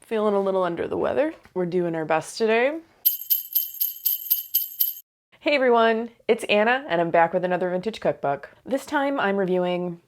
Feeling a little under the weather. We're doing our best today. Hey everyone, it's Anna and I'm back with another vintage cookbook. This time I'm reviewing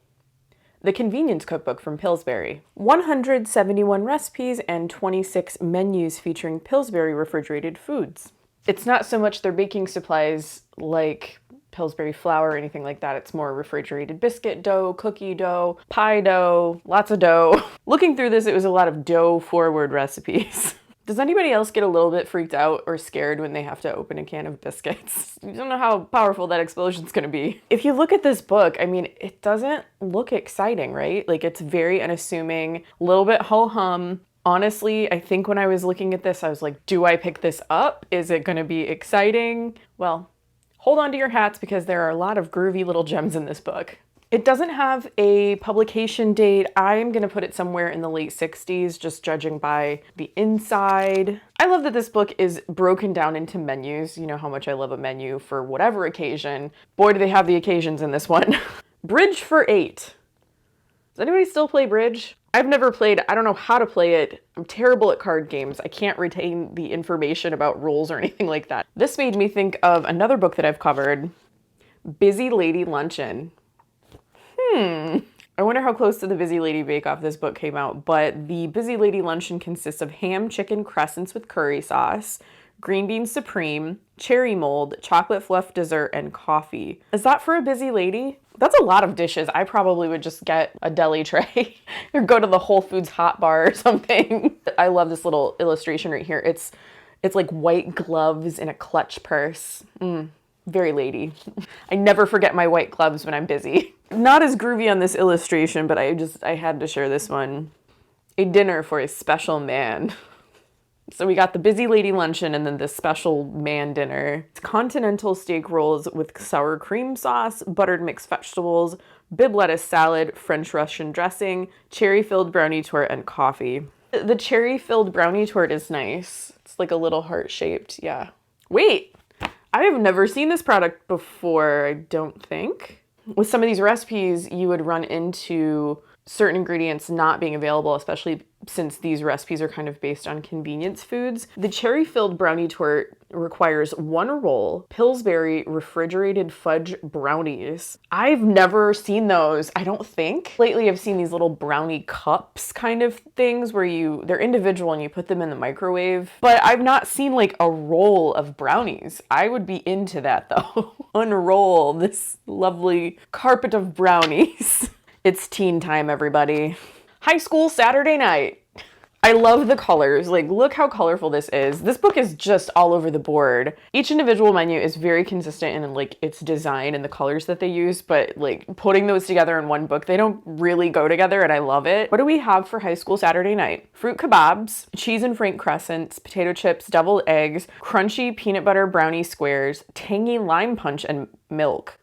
the Convenience Cookbook from Pillsbury. 171 recipes and 26 menus featuring Pillsbury refrigerated foods. It's not so much their baking supplies like Pillsbury flour or anything like that. It's more refrigerated biscuit dough, cookie dough, pie dough, lots of dough. Looking through this, it was a lot of dough-forward recipes. Does anybody else get a little bit freaked out or scared when they have to open a can of biscuits? You don't know how powerful that explosion's gonna be. If you look at this book, I mean, it doesn't look exciting, right? Like, it's very unassuming, a little bit ho-hum. Honestly, I think when I was looking at this, I was like, do I pick this up? Is it gonna be exciting? Well, hold on to your hats because there are a lot of groovy little gems in this book. It doesn't have a publication date. I'm gonna put it somewhere in the late 60s, just judging by the inside. I love that this book is broken down into menus. You know how much I love a menu for whatever occasion. Boy, do they have the occasions in this one. Bridge for 8. Does anybody still play bridge? I've never played, I don't know how to play it. I'm terrible at card games. I can't retain the information about rules or anything like that. This made me think of another book that I've covered, Busy Lady Luncheon. I wonder how close to the Busy Lady Bake Off this book came out, but the Busy Lady Luncheon consists of ham, chicken, crescents with curry sauce, green bean supreme, cherry mold, chocolate fluff dessert, and coffee. Is that for a busy lady? That's a lot of dishes. I probably would just get a deli tray or go to the Whole Foods hot bar or something. I love this little illustration right here. It's like white gloves in a clutch purse. Very lady. I never forget my white gloves when I'm busy. Not as groovy on this illustration, but I had to share this one. A dinner for a special man. So we got the Busy Lady Luncheon and then the special man dinner. It's continental steak rolls with sour cream sauce, buttered mixed vegetables, bib lettuce salad, French Russian dressing, cherry-filled brownie torte, and coffee. The cherry-filled brownie torte is nice. It's like a little heart-shaped, yeah. Wait, I have never seen this product before, I don't think. With some of these recipes, you would run into certain ingredients not being available, especially since these recipes are kind of based on convenience foods. The cherry-filled brownie torte requires 1 roll Pillsbury refrigerated fudge brownies. I've never seen those, I don't think. Lately, I've seen these little brownie cups kind of things where they're individual and you put them in the microwave, but I've not seen like a roll of brownies. I would be into that though. Unroll this lovely carpet of brownies. It's teen time, everybody. High school Saturday night. I love the colors. Like, look how colorful this is. This book is just all over the board. Each individual menu is very consistent in like its design and the colors that they use, but like putting those together in one book, they don't really go together and I love it. What do we have for high school Saturday night? Fruit kebabs, cheese and frank crescents, potato chips, deviled eggs, crunchy peanut butter brownie squares, tangy lime punch, and milk.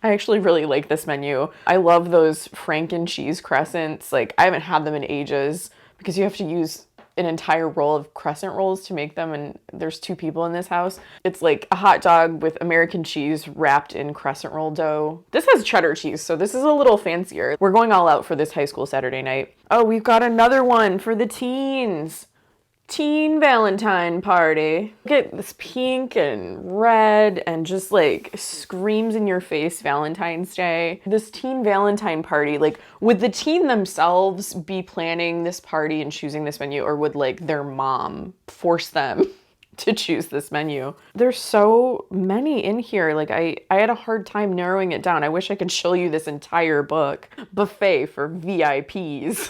I actually really like this menu. I love those frank and cheese crescents. Like, I haven't had them in ages because you have to use an entire roll of crescent rolls to make them, and there's 2 people in this house. It's like a hot dog with American cheese wrapped in crescent roll dough. This has cheddar cheese, so this is a little fancier. We're going all out for this high school Saturday night. Oh, we've got another one for the teens. Teen Valentine party. Look at this pink and red and just like screams in your face Valentine's Day. This teen Valentine party, like, would the teen themselves be planning this party and choosing this menu, or would like their mom force them to choose this menu? There's so many in here. Like, I had a hard time narrowing it down. I wish I could show you this entire book. Buffet for VIPs.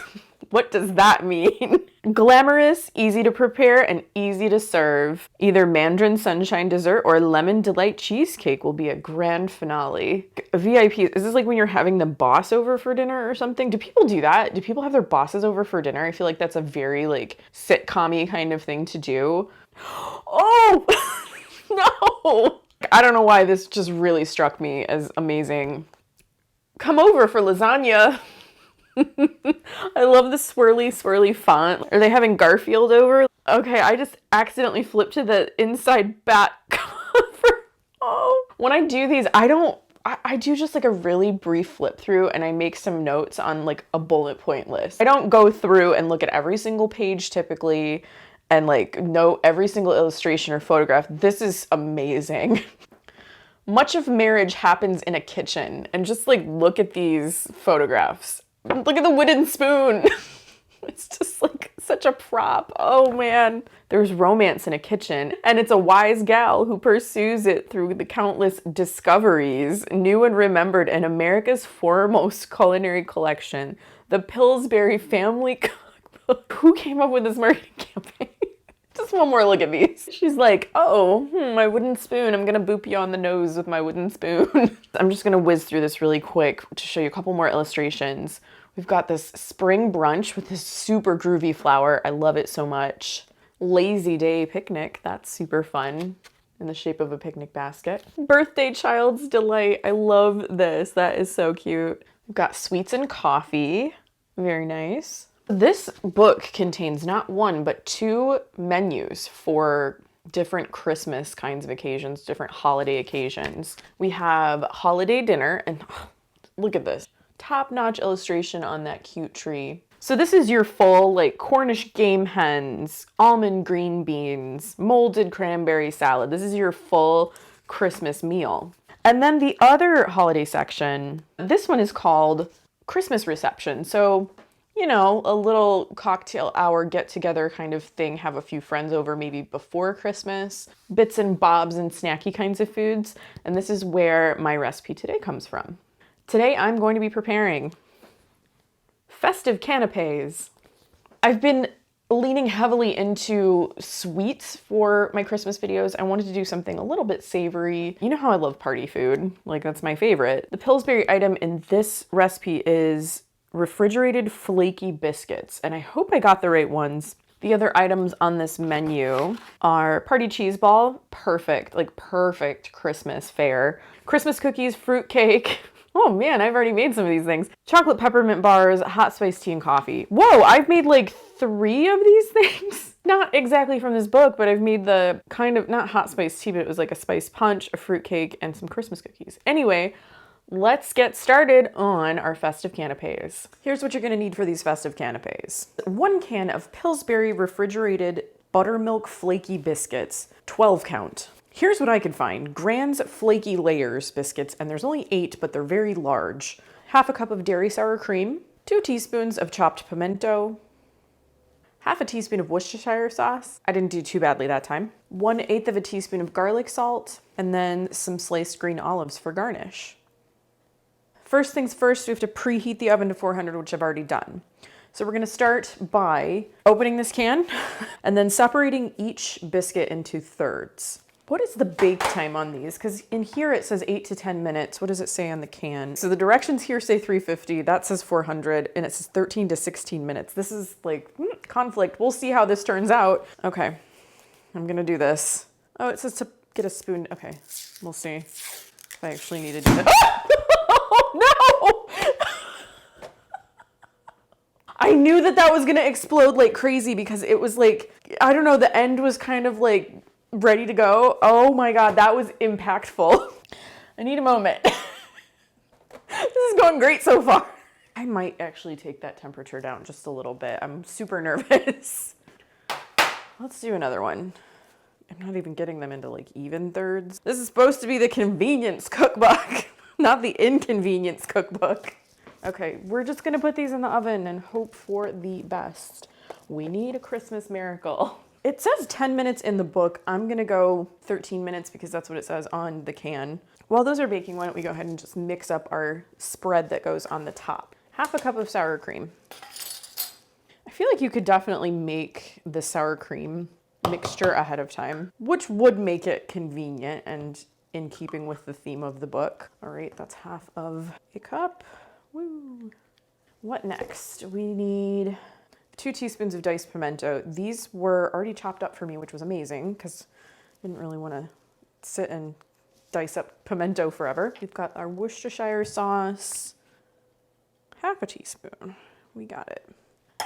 What does that mean? Glamorous, easy to prepare, and easy to serve. Either Mandarin Sunshine dessert or Lemon Delight cheesecake will be a grand finale. VIP, is this like when you're having the boss over for dinner or something? Do people do that? Do people have their bosses over for dinner? I feel like that's a very like sitcom-y kind of thing to do. Oh, no. I don't know why this just really struck me as amazing. Come over for lasagna. I love the swirly font. Are they having Garfield over? Okay, I just accidentally flipped to the inside back cover. Oh, when I do these, I don't I do just like a really brief flip through and I make some notes on like a bullet point list. I don't go through and look at every single page typically and like note every single illustration or photograph. This is amazing. Much of marriage happens in a kitchen, and just like look at these photographs. Look at the wooden spoon. It's just like such a prop. Oh man. There's romance in a kitchen, and it's a wise gal who pursues it through the countless discoveries, new and remembered in America's foremost culinary collection, the Pillsbury Family Cookbook. Who came up with this marketing campaign? Just one more look at these. She's like, oh, my wooden spoon. I'm gonna boop you on the nose with my wooden spoon. I'm just gonna whiz through this really quick to show you a couple more illustrations. We've got this spring brunch with this super groovy flower. I love it so much. Lazy day picnic. That's super fun in the shape of a picnic basket. Birthday child's delight. I love this. That is so cute. We've got sweets and coffee. Very nice. This book contains not one, but 2 menus for different Christmas kinds of occasions, different holiday occasions. We have holiday dinner, and look at this. Top-notch illustration on that cute tree. So this is your full, like, Cornish game hens, almond green beans, molded cranberry salad. This is your full Christmas meal. And then the other holiday section, this one is called Christmas reception. So, you know, a little cocktail hour get-together kind of thing, have a few friends over maybe before Christmas, bits and bobs and snacky kinds of foods. And this is where my recipe today comes from. Today I'm going to be preparing Festive Canapés. I've been leaning heavily into sweets for my Christmas videos. I wanted to do something a little bit savory. You know how I love party food, like that's my favorite. The Pillsbury item in this recipe is refrigerated flaky biscuits, and I hope I got the right ones. The other items on this menu are party cheese ball, perfect, like perfect Christmas fare. Christmas cookies, fruit cake. Oh man, I've already made some of these things. Chocolate peppermint bars, hot spiced tea and coffee. Whoa, I've made like 3 of these things. Not exactly from this book, but I've made the kind of, not hot spiced tea, but it was like a spice punch, a fruit cake, and some Christmas cookies. Anyway, let's get started on our festive canapés. Here's what you're gonna need for these festive canapés. 1 can of Pillsbury refrigerated buttermilk flaky biscuits, 12 count. Here's what I could find. Grand's Flaky Layers biscuits, and there's only 8, but they're very large. Half a cup of dairy sour cream, 2 teaspoons of chopped pimento, half a teaspoon of Worcestershire sauce. I didn't do too badly that time. 1/8 of a teaspoon of garlic salt, and then some sliced green olives for garnish. First things first, we have to preheat the oven to 400, which I've already done. So we're gonna start by opening this can and then separating each biscuit into thirds. What is the bake time on these? Because in here it says 8 to 10 minutes. What does it say on the can? So the directions here say 350, that says 400, and it says 13 to 16 minutes. This is like conflict. We'll see how this turns out. Okay, I'm gonna do this. Oh, it says to get a spoon. Okay, we'll see if I actually need to do that. Oh, no! I knew that that was gonna explode like crazy because it was like, I don't know, the end was kind of like ready to go. Oh my God, that was impactful. I need a moment. This is going great so far. I might actually take that temperature down just a little bit. I'm super nervous. Let's do another one. I'm not even getting them into like even thirds. This is supposed to be the convenience cookbook, not the inconvenience cookbook. Okay, we're just gonna put these in the oven and hope for the best. We need a Christmas miracle. It says 10 minutes in the book. I'm gonna go 13 minutes because that's what it says on the can. While those are baking, why don't we go ahead and just mix up our spread that goes on the top. Half a cup of sour cream. I feel like you could definitely make the sour cream mixture ahead of time, which would make it convenient and in keeping with the theme of the book. All right, that's half of a cup. Woo. What next? We need 2 teaspoons of diced pimento. These were already chopped up for me, which was amazing because I didn't really want to sit and dice up pimento forever. We've got our Worcestershire sauce, half a teaspoon. We got it.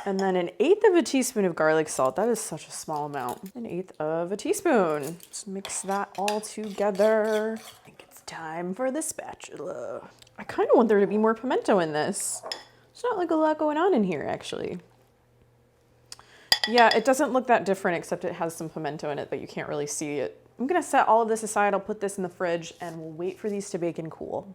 And then 1/8 of a teaspoon of garlic salt. That is such a small amount. 1/8 of a teaspoon. Just mix that all together. I think it's Time for the spatula. I kind of want there to be more pimento in this. There's not like a lot going on in here, actually. Yeah, it doesn't look that different except it has some pimento in it, but you can't really see it. I'm gonna set all of this aside. I'll put this in the fridge and we'll wait for these to bake and cool.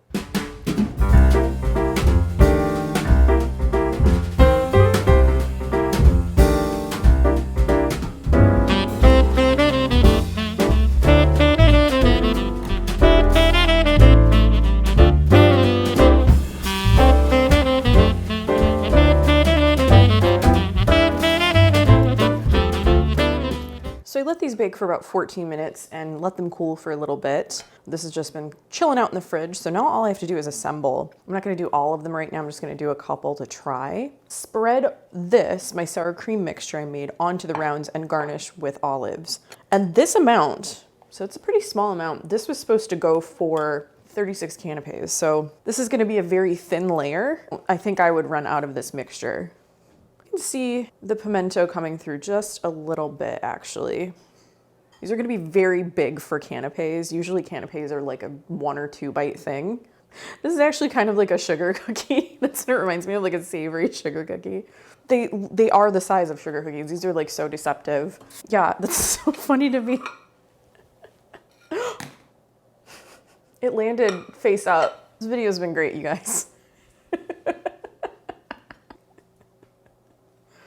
So I let these bake for about 14 minutes and let them cool for a little bit. This has just been chilling out in the fridge. So now all I have to do is assemble. I'm not gonna do all of them right now. I'm just gonna do a couple to try. Spread this, my sour cream mixture I made, onto the rounds and garnish with olives. And this amount, so it's a pretty small amount. This was supposed to go for 36 canapes. So this is gonna be a very thin layer. I think I would run out of this mixture. See the pimento coming through just a little bit, actually. These are going to be very big for canapes. Usually canapes are like a 1 or 2 bite thing. This is actually kind of like a sugar cookie. That's what it reminds me of, like a savory sugar cookie. They are the size of sugar cookies. These are like so deceptive. Yeah, that's so funny to me. It landed face up. This video's been great, you guys.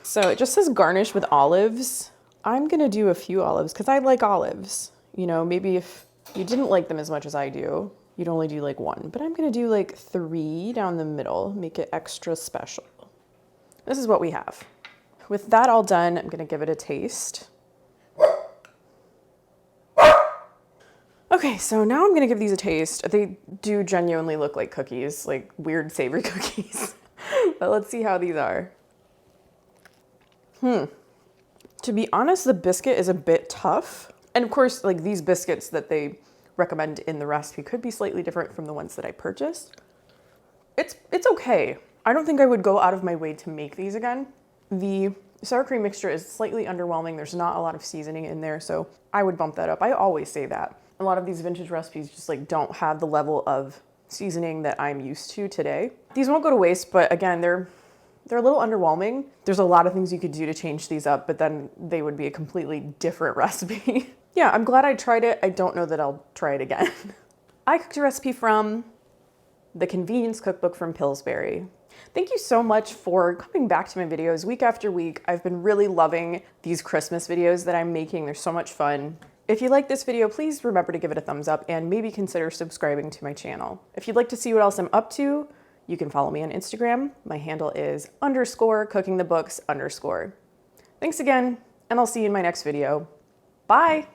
So it just says garnish with olives. I'm gonna do a few olives because I like olives. You know, maybe if you didn't like them as much as I do, you'd only do like 1, but I'm gonna do like 3 down the middle, make it extra special. This is what we have. With that all done, I'm gonna give it a taste. Okay, so now I'm gonna give these a taste. They do genuinely look like cookies, like weird savory cookies. But let's see how these are. To be honest, the biscuit is a bit tough. And of course, like these biscuits that they recommend in the recipe could be slightly different from the ones that I purchased. It's okay. I don't think I would go out of my way to make these again. The sour cream mixture is slightly underwhelming. There's not a lot of seasoning in there, so I would bump that up. I always say that. A lot of these vintage recipes just like don't have the level of seasoning that I'm used to today. These won't go to waste, but again, they're a little underwhelming. There's a lot of things you could do to change these up, but then they would be a completely different recipe. Yeah, I'm glad I tried it. I don't know that I'll try it again. I cooked a recipe from the Convenience Cookbook from Pillsbury. Thank you so much for coming back to my videos week after week. I've been really loving these Christmas videos that I'm making. They're so much fun. If you like this video, please remember to give it a thumbs up and maybe consider subscribing to my channel. If you'd like to see what else I'm up to, you can follow me on Instagram. My handle is _cookingthebooks_. Thanks again, and I'll see you in my next video. Bye.